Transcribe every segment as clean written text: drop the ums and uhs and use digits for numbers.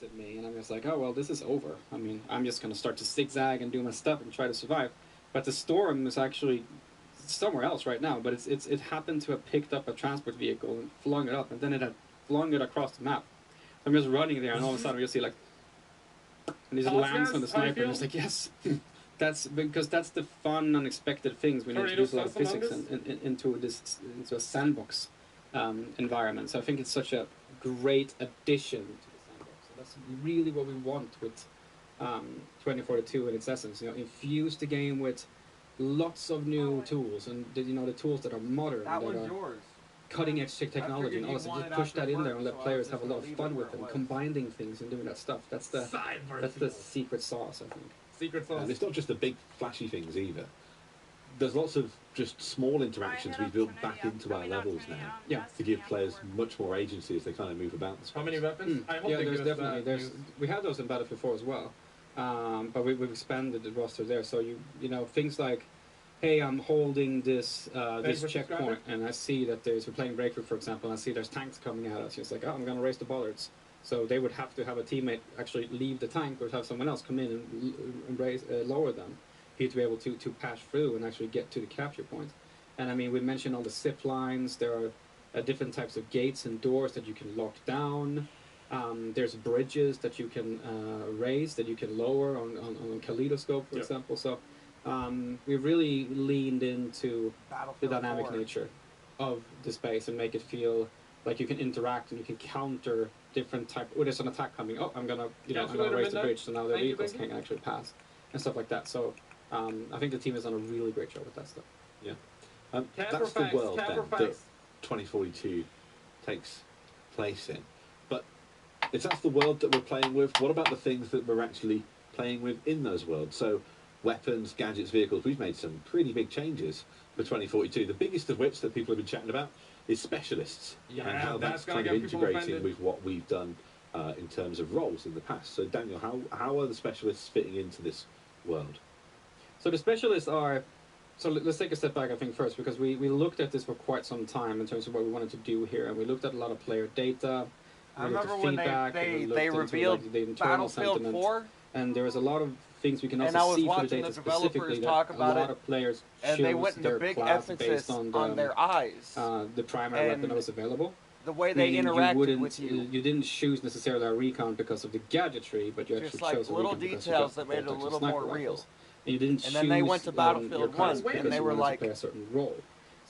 at me, and I'm just like, oh well, this is over. I mean, I'm just gonna start to zigzag and do my stuff and try to survive. But the storm is actually somewhere else right now. But it happened to have picked up a transport vehicle and flung it up, and then it had flung it across the map. I'm just running there, and all of a sudden we just see like, and he just lands on the sniper, and it's like, yes. That's because that's the fun, unexpected things we need to use a lot of physics into a sandbox environment. So I think it's such a great addition to the sandbox. So that's really what we want with 2042 in its essence. You know, infuse the game with lots of new tools, and the tools that are modern, that are cutting edge technology, and also just push that in there and let players have a lot of fun with them, combining things and doing that stuff. That's the secret sauce, I think. Secret sauce. And it's not just the big flashy things either. There's lots of just small interactions we built back into our levels now, to give players much more agency as they kind of move about the space. How many weapons? I hope there's definitely we have those in Battlefield 4 as well, but we've expanded the roster there. So you know things like, hey, I'm holding this checkpoint, and I see that we're playing Breakthrough, for example, and I see there's tanks coming at us. It's like, oh, I'm going to raise the bollards. So they would have to have a teammate actually leave the tank, or have someone else come in and lower them, to be able to pass through and actually get to the capture point. And I mean, we mentioned all the zip lines. There are different types of gates and doors that you can lock down. There's bridges that you can raise, that you can lower on Kaleidoscope, for example. So we've really leaned into the dynamic nature of the space and make it feel like you can interact and you can counter different type. Oh, there's an attack coming. Oh, I'm gonna raise the bridge, so now the vehicles can actually pass and stuff like that. So I think the team has done a really great job with that stuff. Yeah, that's the world then that 2042 takes place in. But if that's the world that we're playing with, what about the things that we're actually playing with in those worlds? So weapons, gadgets, vehicles. We've made some pretty big changes for 2042. The biggest of which that people have been chatting about is specialists, and how that's kind of integrating with what we've done in terms of roles in the past. So Daniel, how are the specialists fitting into this world? So the specialists are, so let's take a step back, I think, first, because we looked at this for quite some time in terms of what we wanted to do here, and we looked at a lot of player data. I remember when they revealed the internal Battlefield 4, and there was a lot of things we can also see for the data specifically that a lot of players and they went into their big class emphasis based on their eyes. The primary weapon that was available. The way they interacted with you. You didn't choose necessarily a recon because of the gadgetry, but you just actually chose a little recon details that made it a little more real. And you didn't and then they went to Battlefield 1 and they were like, play a certain role.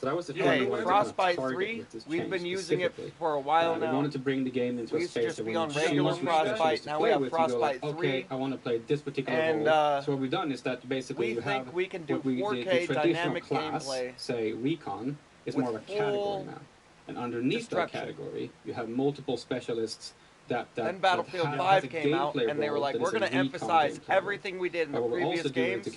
So that was the hey, Frostbite 3, we've been using it for a while now. We wanted to bring the game into a space that we used to be on regular Frostbite, now we have Frostbite 3. Okay, I want to play this particular role. So what we've done is that basically we think we can do 4K dynamic gameplay. Say recon is more of a category now. And underneath that category, you have multiple specialists then Battlefield 5 came out, and they were like, we're going to emphasize everything we did in the previous games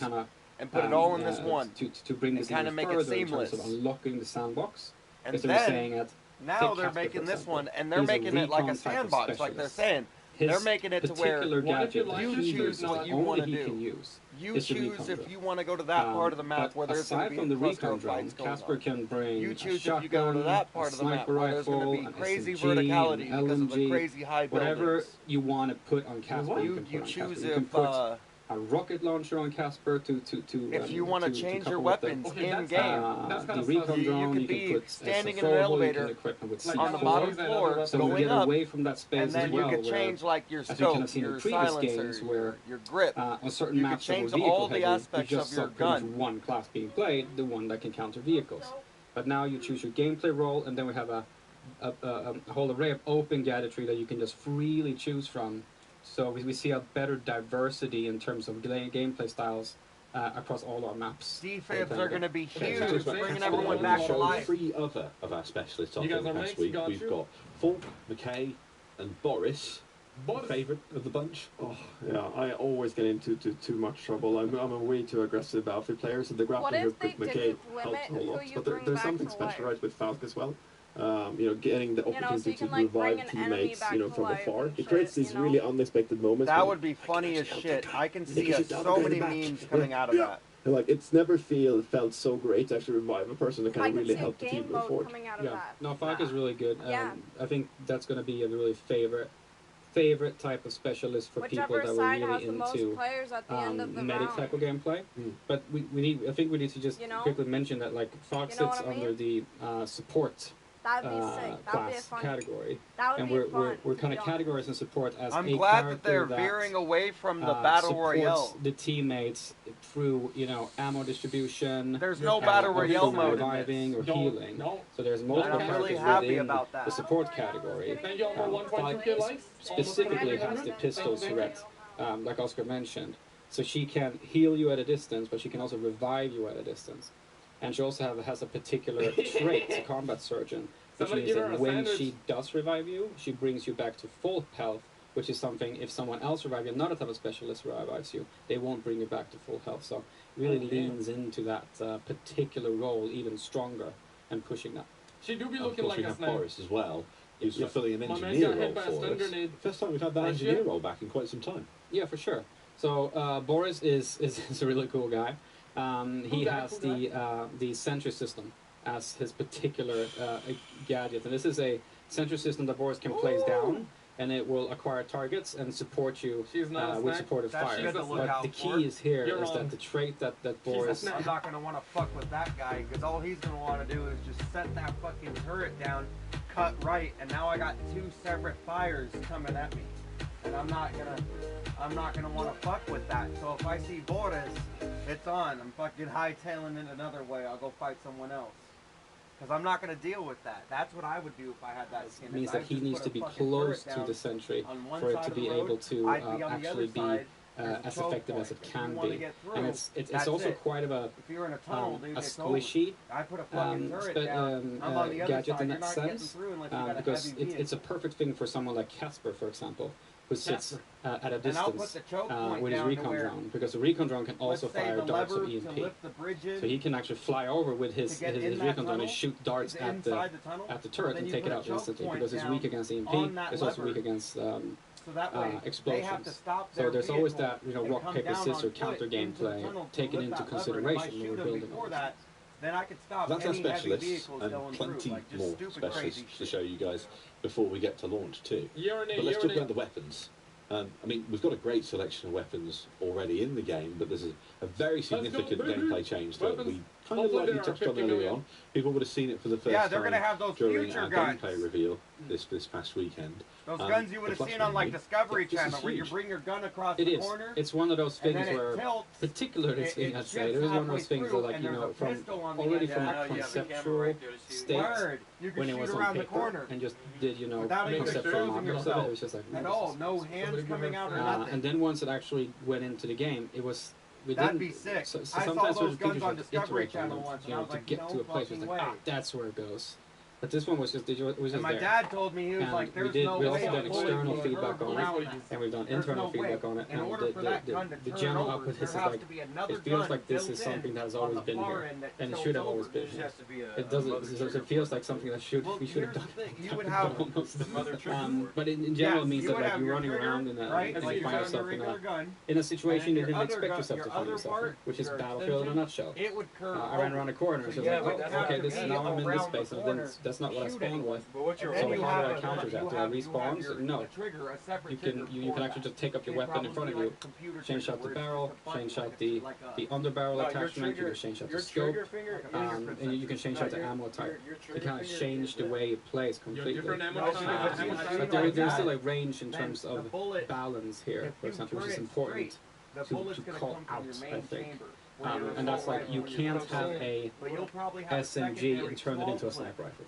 and put it all in this one to bring this kind of make it seamless. In terms of unlocking the sandbox. And then now they're making this one, and they're making it like a sandbox, like they're saying. They're making it to where you choose what you want to do. You choose if you want to go to that part of the map where there's going to be cluster fights going on. You choose if you go to that part of the map where there's going to be crazy verticality because of the crazy high buildings. Whatever you want to put on Casper, you choose if a rocket launcher on Casper to if you want to change your weapons in game. The recon drone, you could be standing in an elevator on the bottom floor, going up, away from that space and then you could change like your scope, your silencer, your grip. On certain you could change all the aspects of your gun. One class being played, the one that can counter vehicles. But now you choose your gameplay role, and then we have a whole array of open gadgetry that you can just freely choose from. So we see a better diversity in terms of gameplay styles across all our maps. Defibs are going to be huge, bringing everyone back to life. 3 other of our specialists off in the past week. We've got Falk, McKay, and Boris. Favourite of the bunch? Oh, yeah, I always get into too much trouble. I'm a way too aggressive Battlefield player, so the grappling hook with McKay helps a lot. But there's something special right with Falk as well. Getting the opportunity to revive teammates, from afar. It creates these really unexpected moments. That would be funny as shit. I can see so many memes coming out of that. And like, it's never felt so great to actually revive a person that can really help the team move forward. No, Falk is really good. I think that's going to be a really favorite favorite type of specialist for people that were really into medic type of gameplay. But I think we need to just quickly mention that like Fox sits under the support class category, and we're kind of categorizing support as I'm a glad character that they're veering away from the battle royale. The teammates through ammo distribution. There's no battle royale mode reviving or healing. So there's multiple characters within the support category. Specifically has the pistol threat, like Oscar mentioned. So she can heal you at a distance, but she can also revive you at a distance. And she also has a particular trait, a combat surgeon, which means that when she does revive you, she brings you back to full health, which is something, if someone else revives you, another type of specialist revives you, they won't bring you back to full health. So it really leans into that particular role even stronger and pushing that. She do be looking like a Boris as well. He's fulfilling an engineer role for us. First time we've had that engineer role back in quite some time. Yeah, for sure. So Boris is a really cool guy. He has the sentry system as his particular gadget, and this is a sentry system that Boris can place down, and it will acquire targets and support you with supportive fire. But the key is here is that the trait that Boris... I'm not going to want to fuck with that guy, because all he's going to want to do is just set that fucking turret down, cut right, and now I got 2 separate fires coming at me. And I'm not gonna want to fuck with that. So if I see Boris, it's on. I'm fucking hightailing it another way. I'll go fight someone else. Because I'm not gonna deal with that. That's what I would do if I had that skin. It means that he needs to be close to the sentry for it to be able to actually be as effective as it can be. And it's also quite of a squishy gadget in that sense, because it's a perfect thing for someone like Casper, for example, who sits at a distance with his recon drone, because the recon drone can also fire darts of EMP. So he can actually fly over with his recon drone and shoot darts at the turret and take it out instantly, because it's weak against EMP, it's also weak against explosions. So there's always that rock, paper, scissors counter gameplay taken into consideration when we're building all this. Then I could stop. That's our specialists, and plenty more specialists to show you guys before we get to launch too. But let's talk about the weapons. I mean, we've got a great selection of weapons already in the game, but there's a very significant gameplay change that we kind of lightly touched on earlier on. People would have seen it for the first time during our gameplay reveal this past weekend. Those guns you would have seen on like Discovery Channel, where you bring your gun across the corner. It's one of those things where, particularly this thing, I'd say, it was one of those things that, like, from already from a conceptual state, when it was on paper, and just did, conceptual models of it, it was just like, no hands coming out or nothing. And then once it actually went into the game, it was... That'd be sick. So I saw those guns on Discovery Channel once, and I was like, get to a place where it's like, that's where it goes. But this one was just my dad told me, he was like, there's no way. We also done external feedback on it, and we've done internal feedback on it, and the general output is like, it feels like this is something that has always been here, and it should have always been here. It doesn't, it feels like something that we should have done almost. But in general, it means that, like, you're running around and you find yourself in a situation you didn't expect yourself to find yourself in, which is Battlefield in a nutshell. I ran around a corner, and it's like, okay, now I'm in this space, and then that's not what I spawned with. So how do I counter that? Do I respawn? No. You can actually just take up your weapon in front of you, change out the barrel, change out the underbarrel attachment, you can change out the scope, and you can change out the ammo type. You kind of change the way it plays completely. But there's still a range in terms of balance here, for example, which is important to call out, I think. And that's like, you can't have a SMG and turn it into a sniper rifle.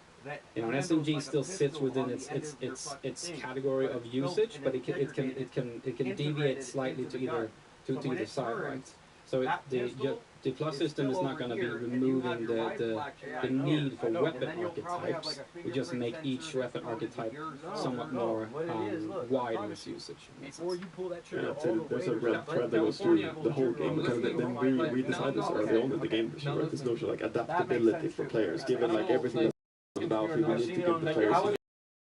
An SMG still sits within its category of usage, but it can deviate slightly to either side, right? So the plus system is not going to be removing the need for weapon archetypes. We just make each weapon archetype somewhat more wide in its usage. There's a red thread that goes through the whole game, because then we decided this early on in the game, right? This notion like adaptability for players, given like everything that's about, we need to give the players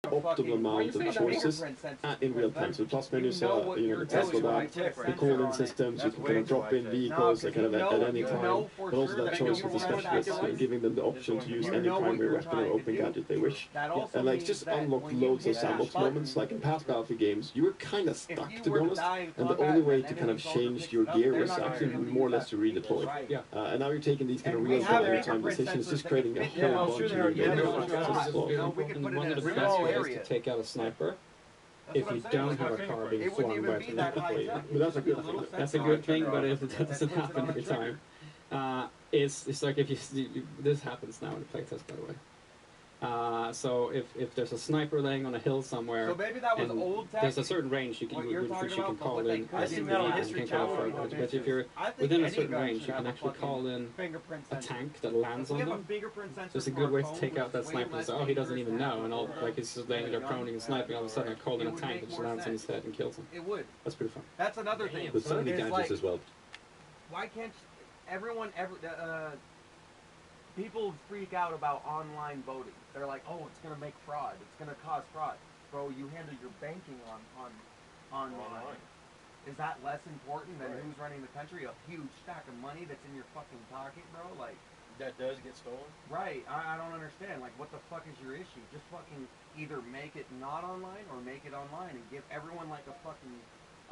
optimal amount of choices in real time. So plus menus, the Tesla that, the call-in systems, you can kind of drop in vehicles kind of at any time, but also that choice with the specialists, giving them the option to use any primary weapon or open gadget they wish. And like just unlock loads of sandbox moments. Like in past Battlefield games, you were kind of stuck, to be honest, and the only way to kind of change your gear was actually more or less to redeploy. And now you're taking these kind of real-time decisions, just creating a whole bunch of new and one of the best ways to take out a sniper if you don't have a car being flung by a tornado. But that's a good thing. That's a good thing, but that doesn't happen every time. It's like if you this happens now in the playtest, by the way. So if there's a sniper laying on a hill somewhere, so maybe that was old tech, there's a certain range you can call in. I've seen that on History Channel. But if you're within a certain range, you can actually call in a tank that lands on them. So it's a good way to take out that sniper. So, oh, he doesn't even know, and all like he's just laying there proning and sniping. All of a sudden, I call in a tank that just lands on his head and kills him. It would. That's pretty fun. That's another thing. There's so many gadgets as well. Why can't everyone people freak out about online voting. They're like, oh, it's going to make fraud. It's going to cause fraud. Bro, you handle your banking online. Is that less important than who's running the country? A huge stack of money that's in your fucking pocket, bro? Like, that does get stolen? Right. I don't understand. Like, what the fuck is your issue? Just fucking either make it not online or make it online and give everyone like a fucking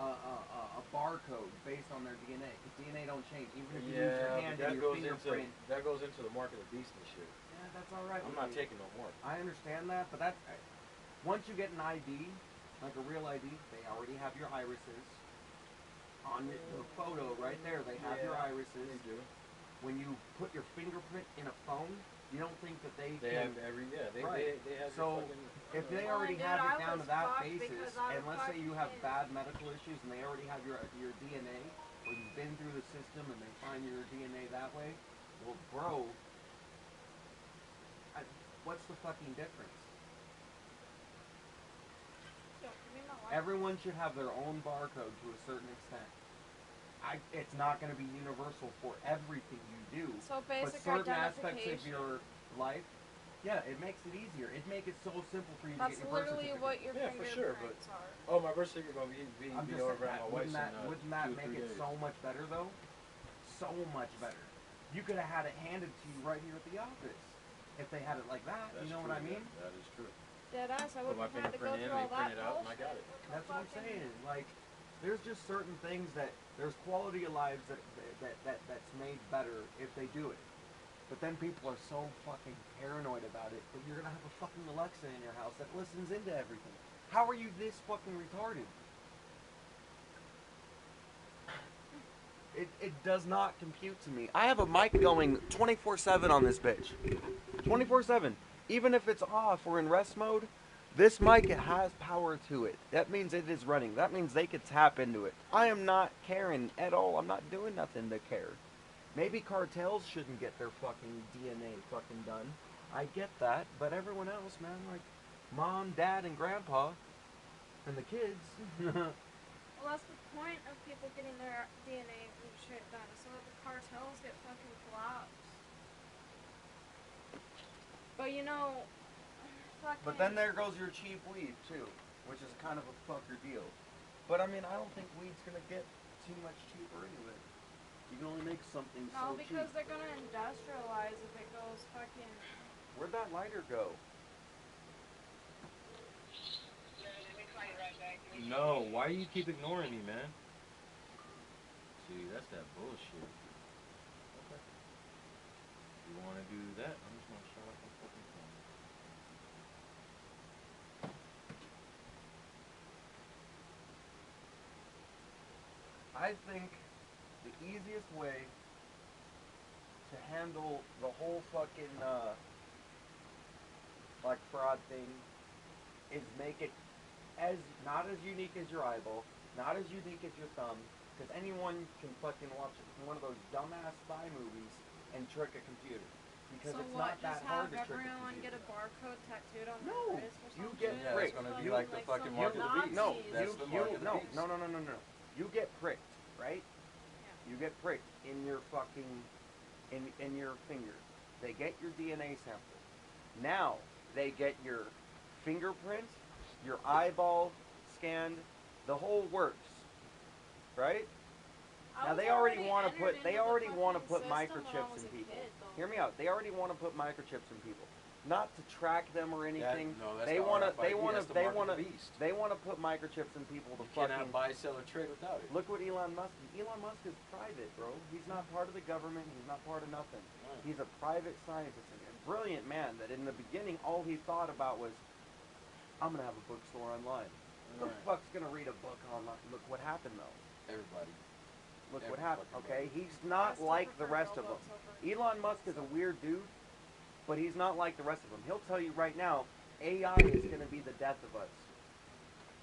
a barcode based on their DNA. Because DNA don't change. Even if you use your hand and your fingerprint. That goes into the mark of the beast and shit. Yeah, that's all right. I'm not taking no more. I understand that, but that once you get an ID, like a real ID, they already have your irises. On the photo right there, they have your irises. They do. When you put your fingerprint in a phone, you don't think that they have every they have so if they already have it down to that basis, and let's say you have bad medical issues and they already have your DNA, or you've been through the system and they find your DNA that way, well, bro, what's the fucking difference? Everyone should have their own barcode to a certain extent. It's not going to be universal for everything you do. So basic but certain aspects of your life, yeah, it makes it easier. It makes it so simple for you to get your birth certificate. That's literally what your fingerprints are. Oh, my birth certificate going to be over at my wife's wouldn't that make it so much better, though? So much better. You could have had it handed to you right here at the office if they had it like that. You know what I mean? That is true. Deadass, I wouldn't have had to go through all that bullshit. That's what I'm saying. Like, there's just certain things that there's quality of lives that's made better if they do it. But then people are so fucking paranoid about it that you're gonna have a fucking Alexa in your house that listens into everything. How are you this fucking retarded? It does not compute to me. I have a mic going 24/7 on this bitch. 24/7. Even if it's off or in rest mode, this mic, it has power to it. That means it is running. That means they could tap into it. I am not caring at all. I'm not doing nothing to care. Maybe cartels shouldn't get their fucking DNA fucking done. I get that, but everyone else, man, like mom, dad, and grandpa, and the kids. Well, that's the point of people getting their DNA and shit done, so that the cartels get fucking collapsed. But you know, but then there goes your cheap weed too, which is kind of a fucker deal. But I mean, I don't think weed's gonna get too much cheaper anyway. You can only make something so cheap. No, because they're gonna industrialize if it goes fucking... Where'd that lighter go? No, why do you keep ignoring me, man? See, that's that bullshit. Okay. You wanna do that? I'm just gonna shut up and fucking phone. I think the easiest way to handle the whole fucking like fraud thing is make it as not as unique as your eyeball, not as unique as your thumb, because anyone can fucking watch one of those dumbass spy movies and trick a computer. Because so it's what, not that hard to trick a computer. Everyone get a barcode tattooed on their wrist or something? You get pricked. It's gonna be like the fucking mark of the beast. No, No. You get pricked, right? Yeah. You get pricked in your fucking in your finger. They get your DNA sample. Now they get your fingerprints, your eyeball scanned, the whole works, right? Now they already want to put microchips in people. Hear me out. They already want to put microchips in people, not to track them or anything. They want to put microchips in people to fucking. You cannot buy, sell, or trade without it. Look what Elon Musk. Elon Musk is private, bro. He's not part of the government. He's not part of nothing. Right. He's a private scientist, and a brilliant man. That in the beginning, all he thought about was, I'm gonna have a bookstore online. Who the fuck's gonna read a book online? Look what happened though. Everybody. Look what happened, okay? He's not like the rest of them. Elon Musk is a weird dude, but he's not like the rest of them. He'll tell you right now, AI is going to be the death of us.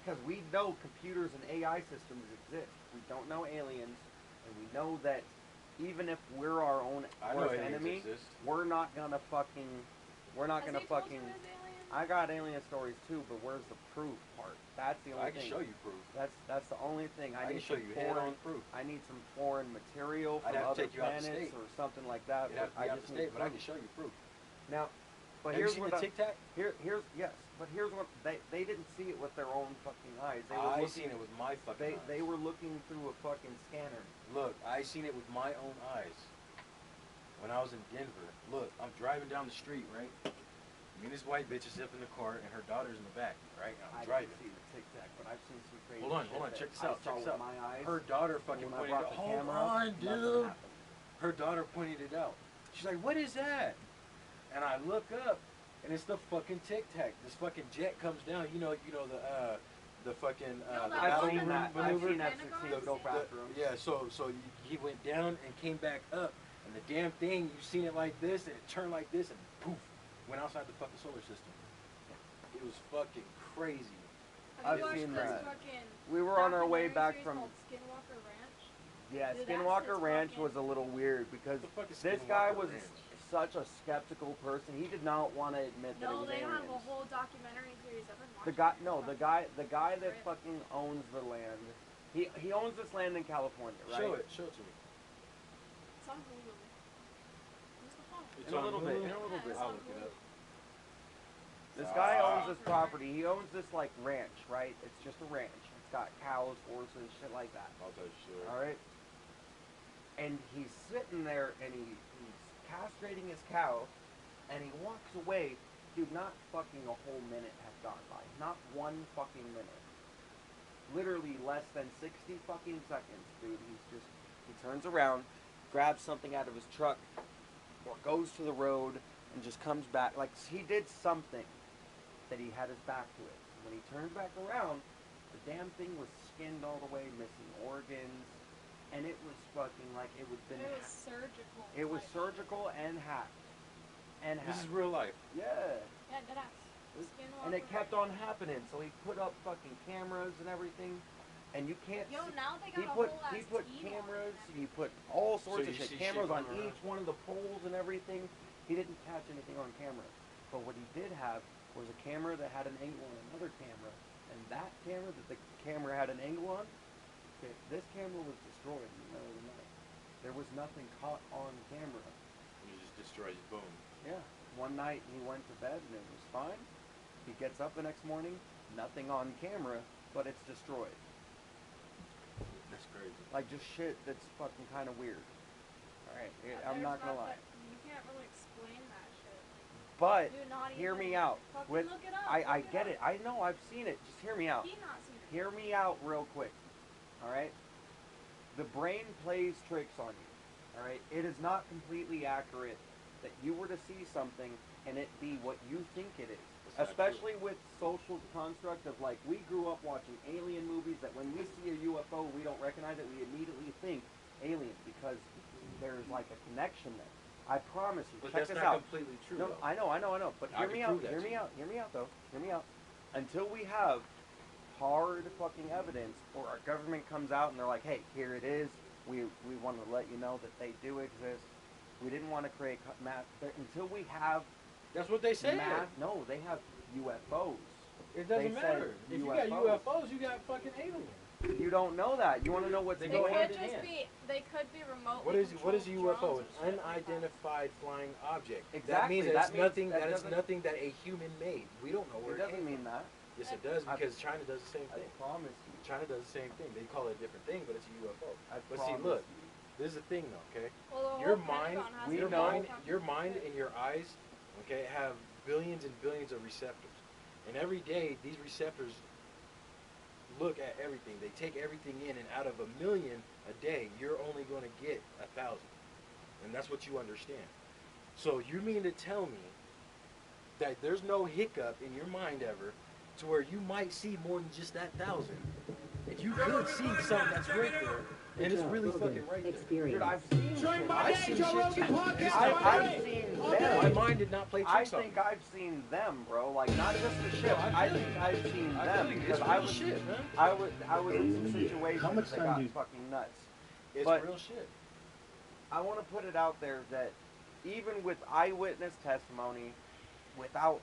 Because we know computers and AI systems exist. We don't know aliens, and we know that even if we're our own worst enemy, we're not going to fucking... I got alien stories too, but where's the proof part? That's the only thing. I can show you proof. That's the only thing. I need can show you head-on proof. I need some foreign material from other planets or something like that. But I just need. But I can show you proof. Now, but here's what the Tic Tac. Here's but here's what they didn't see it with their own fucking eyes. I seen it with my fucking eyes. They were looking through a fucking scanner. Look, I seen it with my own eyes. When I was in Denver, look, I'm driving down the street, right? Me and this white bitch is up in the car, and her daughter's in the back, right? I'm driving. I didn't see the Tic Tac, but I've seen some crazy Hold on, check this out, check this out. Her daughter fucking pointed it out. Hold on, dude. Her daughter pointed it out. She's like, what is that? And I look up, and it's the fucking Tic Tac. This fucking jet comes down. You know the fucking I've seen that. I've seen F-16 go bathroom. Yeah, so he went down and came back up, and the damn thing, you seen it like this, and it turned like this, and poof. Went outside the fucking solar system. It was fucking crazy. I've seen that. We were on our way back from Skinwalker Ranch. Yeah, Skinwalker Ranch was a little weird because this guy was such a skeptical person. He did not want to admit that it was aliens. No, they have a whole documentary series. The guy that fucking owns the land. He owns this land in California, right? Show it to me. It's on Hulu. In a little bit. I'll look it up. This guy owns this property. He owns this like ranch, right? It's just a ranch. It's got cows, horses, shit like that. I'll tell you shit. All right. And he's sitting there and he's castrating his cow, and he walks away. Dude, not fucking a whole minute has gone by. Not one fucking minute. Literally less than 60 fucking seconds, dude. He turns around, grabs something out of his truck, or goes to the road and just comes back. Like, he did something that he had his back to it. When he turned back around, the damn thing was skinned all the way, missing organs, and it was fucking like it was surgical. It was surgical and hacked. This is real life. Yeah. Yeah, that's. And it kept on happening, so he put up fucking cameras and everything. And you can't. Yo, now they got he put cameras. He put all sorts of shit. Cameras on each one of the poles and everything. He didn't catch anything on camera, but what he did have was a camera that had an angle on another camera, and that camera that the camera had an angle on. Okay, this camera was destroyed in the middle of the night. There was nothing caught on camera. He just destroys it. Boom. Yeah. One night he went to bed and it was fine. He gets up the next morning, nothing on camera, but it's destroyed. That's crazy. Like, just shit that's fucking kind of weird. Alright, I'm not gonna lie. You can't really explain that shit. But, hear me out. Look it up. I get it. I know, I've seen it. Just hear me out. He's not seen it. Hear me out real quick. Alright? The brain plays tricks on you. Alright? It is not completely accurate that you were to see something and it be what you think it is. Especially with social construct of, like, we grew up watching alien movies that when we see a UFO, we don't recognize it, we immediately think alien because there's, like, a connection there. I promise you. But check that's this not out. completely true, No, though. I know. But hear me out, hear me out, though. Hear me out. Until we have hard fucking evidence, or our government comes out and they're like, hey, here it is, we want to let you know that they do exist. We didn't want to create math until we have. That's what they say. No, they have UFOs. It doesn't matter. If you got UFOs, you got fucking aliens. You don't know that. You want to know what's going on? They could be remote. What is a UFO? An unidentified flying object. Exactly. That means it's nothing that a human made. We don't know where it doesn't mean that. Yes, it does, because China does the same thing. I promise you. China does the same thing. They call it a different thing, but it's a UFO. But see, look, this is the thing, though. Okay, well, your mind and your eyes, okay, have billions and billions of receptors, and every day these receptors look at everything. They take everything in, and out of 1 million a day, you're only going to get 1,000, and that's what you understand. So you mean to tell me that there's no hiccup in your mind ever, to where you might see more than just that 1,000, and you could see something that's right there, and it's really fucking right there. Dude, I've seen shit. I've seen shit too. I've seen them. My mind did not play tricks on me. I think I've seen them, bro. Like, not just the ship. I think I've seen them, because I was in some situations that got fucking nuts. It's real shit. I want to put it out there that even with eyewitness testimony, without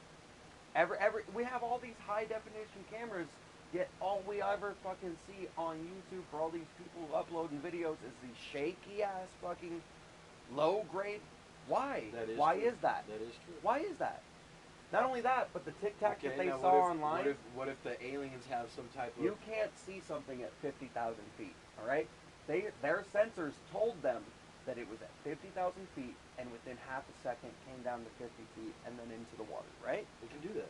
we have all these high definition cameras, yet all we ever fucking see on YouTube for all these people uploading videos is these shaky ass fucking low grade. Why? Why is that? That is true. Why is that? Not only that, but the Tic Tac that they saw online. What if the aliens have some type of... You can't see something at 50,000 feet, all right? Their sensors told them that it was at 50,000 feet, and within half a second came down to 50 feet and then into the water, right? They can do that.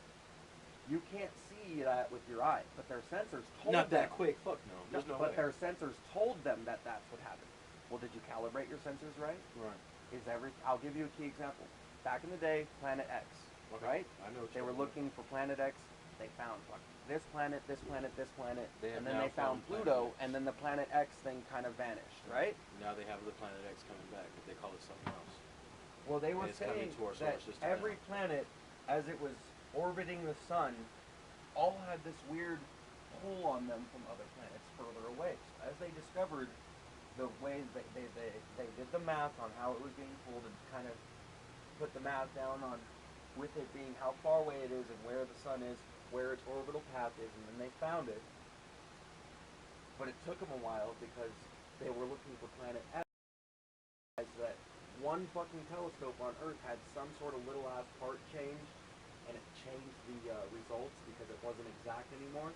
You can't see that with your eye, but their sensors told them. Not that quick, fuck no. There's no way. But their sensors told them that that's what happened. Well, did you calibrate your sensors right? Right. I'll give you a key example. Back in the day, Planet X, right? I know. They were looking for Planet X. They found this planet, this planet, this planet, and then they found Pluto, and then the Planet X thing kind of vanished, right? Now they have the Planet X coming back, but they call it something else. Well, they were saying that every planet, as it was orbiting the sun, all had this weird pull on them from other planets further away. So as they discovered the way they did the math on how it was being pulled, and kind of put the math down on with it being how far away it is and where the sun is, where its orbital path is, and then they found it. But it took them a while because they were looking for Planet X. That one fucking telescope on Earth had some sort of little ass part change, and it changed the results because it wasn't exact anymore.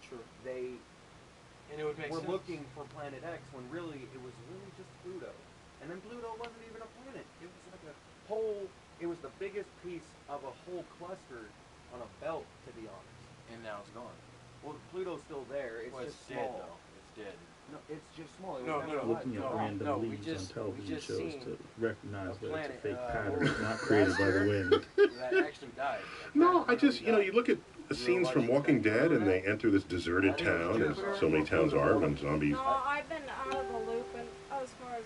Sure. And it would make sense. Looking for Planet X when really it was really just Pluto. And then Pluto wasn't even a planet. It was like a whole, it was the biggest piece of a whole cluster on a belt, to be honest. And now it's gone. Well, Pluto's still there. It's just dead, small. though. It's dead. No, it's just small. Looking at random leaves on television shows to recognize that it's a fake pattern, not created by the wind. That actually died. No, I just, you look at scenes from Walking Dead, and they enter this deserted town, as so many towns are when zombies... No, I've been out of the loop, and as far as